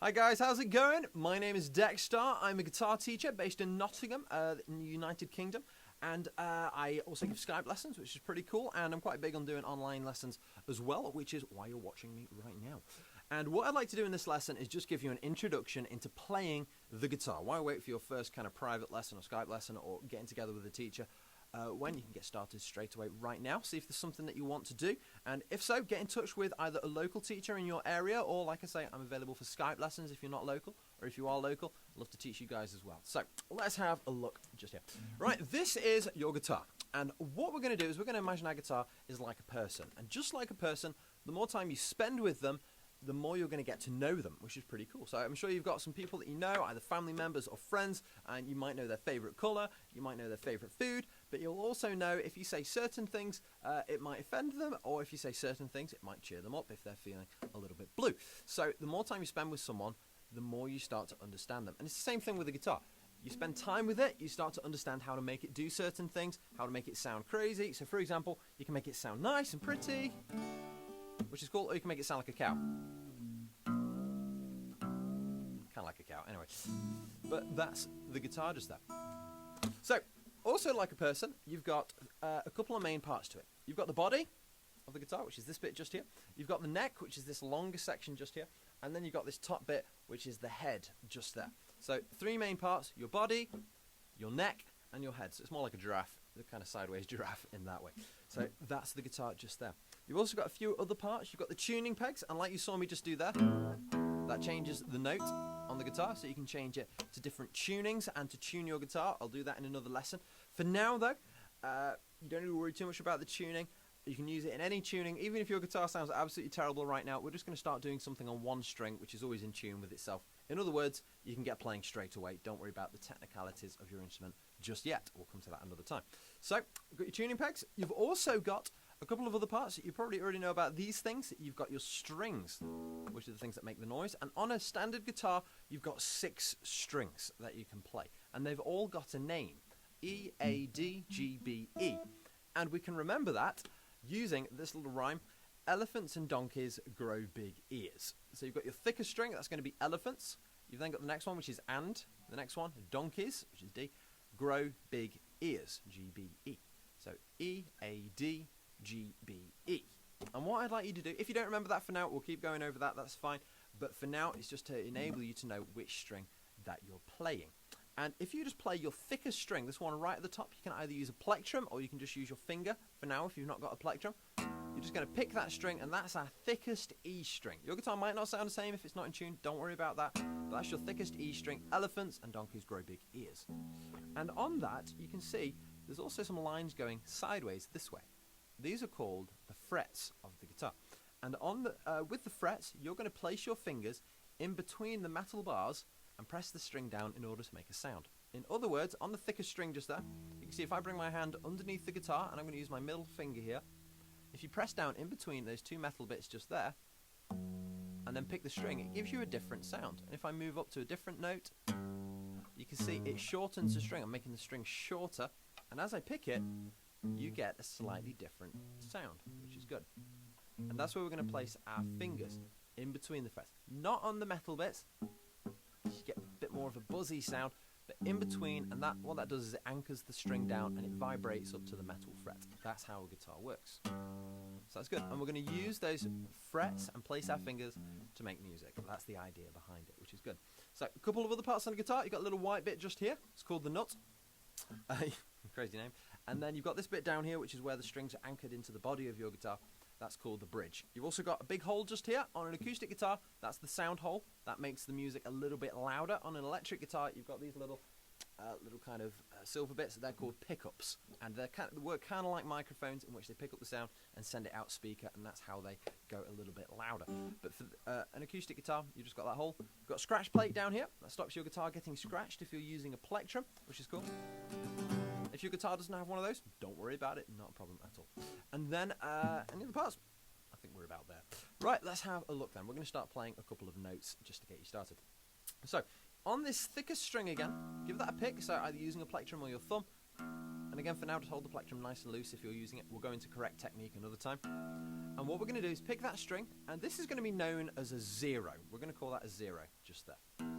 Hi guys, how's it going? My name is DexGuitar. I'm a guitar teacher based in Nottingham, in the United Kingdom. And I also give Skype lessons, which is pretty cool. And I'm quite big on doing online lessons as well, which is why you're watching me right now. And what I'd like to do in this lesson is just give you an introduction into playing the guitar. Why wait for your first kind of private lesson or Skype lesson or getting together with a teacher when you can get started straight away right now. See if there's something that you want to do. And if so, get in touch with either a local teacher in your area or, like I say, I'm available for Skype lessons if you're not local. Or if you are local, I'd love to teach you guys as well. So let's have a look just here. Right, this is your guitar. And what we're going to do is we're going to imagine our guitar is like a person. And just like a person, the more time you spend with them, the more you're going to get to know them, which is pretty cool. So I'm sure you've got some people that you know, either family members or friends, and you might know their favorite color, you might know their favorite food, but you'll also know if you say certain things, it might offend them, or if you say certain things, it might cheer them up if they're feeling a little bit blue. So the more time you spend with someone, the more you start to understand them. And it's the same thing with the guitar. You spend time with it, you start to understand how to make it do certain things, how to make it sound crazy. So for example, you can make it sound nice and pretty, which is cool, or you can make it sound like a cow. Kind of like a cow, anyway. But that's the guitar just there. So, also like a person, you've got a couple of main parts to it. You've got the body of the guitar, which is this bit just here. You've got the neck, which is this longer section just here. And then you've got this top bit, which is the head just there. So, three main parts, your body, your neck, and your head. So it's more like a giraffe, the kind of sideways giraffe in that way. So that's the guitar just there. You've also got a few other parts. You've got the tuning pegs, and like you saw me just do there, that changes the note on the guitar, so you can change it to different tunings and to tune your guitar. I'll do that in another lesson. For now though, you don't need to worry too much about the tuning. You can use it in any tuning, even if your guitar sounds absolutely terrible right now. We're just going to start doing something on one string, which is always in tune with itself. In other words, you can get playing straight away. Don't worry about the technicalities of your instrument just yet. We'll come to that another time. So, you've got your tuning pegs. You've also got a couple of other parts that you probably already know about these things. You've got your strings, which are the things that make the noise. And on a standard guitar, you've got 6 strings that you can play. And they've all got a name. E, A, D, G, B, E. And we can remember that using this little rhyme. Elephants and donkeys grow big ears. So you've got your thicker string, that's going to be elephants. You've then got the next one, which is and. The next one, donkeys, which is D. Grow big ears, G, B, E. So E, A, D, G, B, E. And what I'd like you to do, if you don't remember that for now, we'll keep going over that, that's fine. But for now, it's just to enable you to know which string that you're playing. And if you just play your thickest string, this one right at the top, you can either use a plectrum or you can just use your finger for now if you've not got a plectrum. You're just going to pick that string, and that's our thickest E string. Your guitar might not sound the same if it's not in tune, don't worry about that. But that's your thickest E string. Elephants and donkeys grow big ears. And on that, you can see there's also some lines going sideways this way. These are called the frets of the guitar. And on the, with the frets, you're going to place your fingers in between the metal bars and press the string down in order to make a sound. In other words, on the thickest string just there, you can see if I bring my hand underneath the guitar, and I'm going to use my middle finger here, if you press down in between those 2 metal bits just there, and then pick the string, it gives you a different sound. And if I move up to a different note, you can see it shortens the string. I'm making the string shorter, and as I pick it, you get a slightly different sound, which is good. And that's where we're going to place our fingers, in between the frets. Not on the metal bits, you get a bit more of a buzzy sound, but in between, and that what that does is it anchors the string down and it vibrates up to the metal fret. That's how a guitar works. So that's good. And we're going to use those frets and place our fingers to make music. That's the idea behind it, which is good. So a couple of other parts on the guitar. You've got a little white bit just here. It's called the nut. Crazy name. And then you've got this bit down here, which is where the strings are anchored into the body of your guitar. That's called the bridge. You've also got a big hole just here on an acoustic guitar. That's the sound hole. That makes the music a little bit louder. On an electric guitar, you've got these little kind of silver bits. They're called pickups, and they work kind of like microphones, in which they pick up the sound and send it out speaker, and that's how they go a little bit louder. But for an acoustic guitar, you've just got that hole. You've got a scratch plate down here. That stops your guitar getting scratched if you're using a plectrum, which is cool. If your guitar doesn't have one of those, don't worry about it, not a problem at all. And then, any other parts? I think we're about there. Right, let's have a look then. We're going to start playing a couple of notes just to get you started. So, on this thickest string again, give that a pick, so either using a plectrum or your thumb, And again, for now, just hold the plectrum nice and loose if you're using it. We'll go into correct technique another time. And what we're going to do is pick that string, and this is going to be known as a 0. We're going to call that a 0, just there.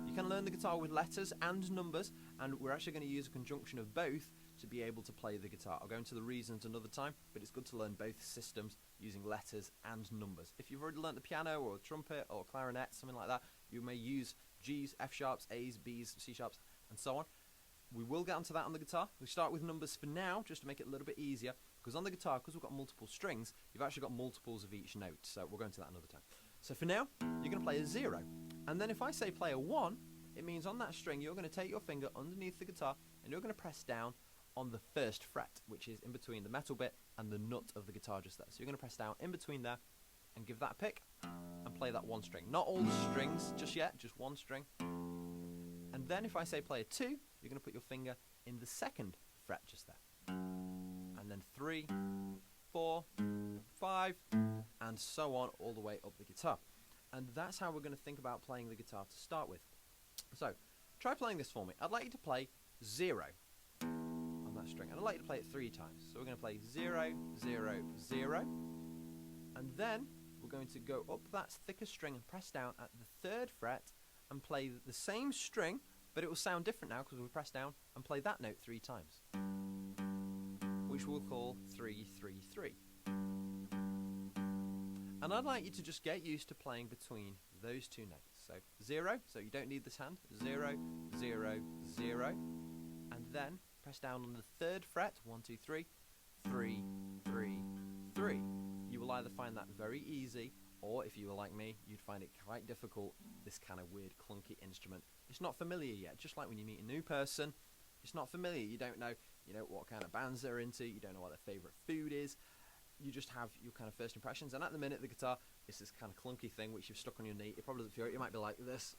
You can learn the guitar with letters and numbers, and we're actually going to use a conjunction of both to be able to play the guitar. I'll go into the reasons another time, but it's good to learn both systems using letters and numbers. If you've already learnt the piano or trumpet or clarinet, something like that, you may use G's, F sharps, A's, B's, C sharps, and so on. We will get onto that on the guitar. We start with numbers for now, just to make it a little bit easier, because on the guitar, because we've got multiple strings, you've actually got multiples of each note, so we'll go into that another time. So for now, you're going to play a 0, and then if I say play a 1, it means on that string, you're going to take your finger underneath the guitar, and you're going to press down on the first fret, which is in between the metal bit and the nut of the guitar just there. So you're going to press down in between there, and give that a pick, and play that one string. Not all the strings just yet, just one string. And then if I say play a 2, you're going to put your finger in the second fret just there. And then 3, 4, 5, and so on all the way up the guitar. And that's how we're going to think about playing the guitar to start with. So, try playing this for me. I'd like you to play 0 on that string. And I'd like you to play it 3 times. So we're going to play 0, 0, 0. And then we're going to go up that thicker string and press down at the 3rd fret and play the same string, but it will sound different now because we press down and play that note 3 times, which we'll call 3, 3, 3. And I'd like you to just get used to playing between those 2 notes. So 0, so you don't need this hand, 0, 0, 0, and then press down on the 3rd fret, 1, 2, 3, 3, 3, 3. You will either find that very easy, or if you were like me, you'd find it quite difficult, this kind of weird, clunky instrument. It's not familiar yet, just like when you meet a new person, it's not familiar. You don't know, what kind of bands they're into, you don't know what their favourite food is, you just have your kind of first impressions, and at the minute the guitar is this kind of clunky thing which you've stuck on your knee. It probably doesn't feel right. You might be like, this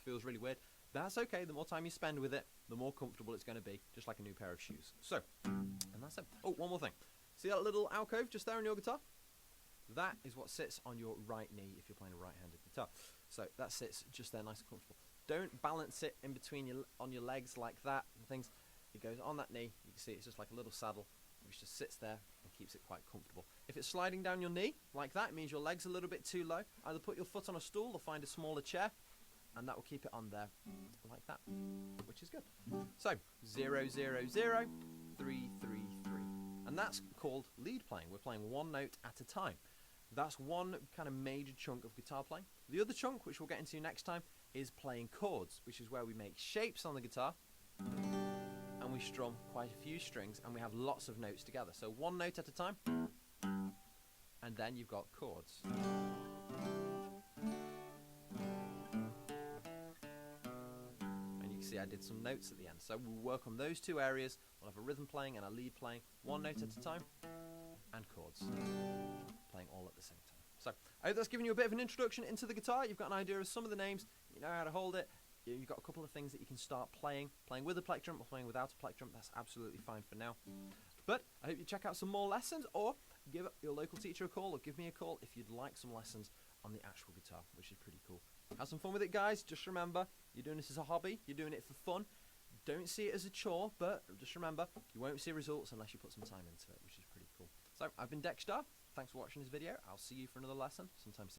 feels really weird. That's okay, the more time you spend with it, the more comfortable it's going to be, just like a new pair of shoes. So, and that's it. Oh, one more thing. See that little alcove just there on your guitar? That is what sits on your right knee if you're playing a right-handed guitar. So that sits just there nice and comfortable. Don't balance it in between on your legs like that and things. It goes on that knee. You can see it's just like a little saddle which just sits there and keeps it quite comfortable. If it's sliding down your knee like that, it means your leg's a little bit too low. Either put your foot on a stool or find a smaller chair, and that will keep it on there like that, which is good. So 0, 0, 0, 3, 3, 3. And that's called lead playing. We're playing one note at a time. That's one kind of major chunk of guitar playing. The other chunk, which we'll get into next time, is playing chords, which is where we make shapes on the guitar and we strum quite a few strings and we have lots of notes together. So one note at a time, and then you've got chords. And you can see I did some notes at the end. So we'll work on those 2 areas. We'll have a rhythm playing and a lead playing, one note at a time, and chords playing all at the same time. So I hope that's given you a bit of an introduction into the guitar. You've got an idea of some of the names, you know how to hold it, you've got a couple of things that you can start playing with a plectrum or playing without a plectrum. That's absolutely fine for now. But I hope you check out some more lessons, or give your local teacher a call, or give me a call if you'd like some lessons on the actual guitar, which is pretty cool. Have some fun with it, guys. Just remember, you're doing this as a hobby, you're doing it for fun. Don't see it as a chore, but just remember, you won't see results unless you put some time into it, which is pretty cool. So I've been DexGuitar. Thanks for watching this video. I'll see you for another lesson sometime soon.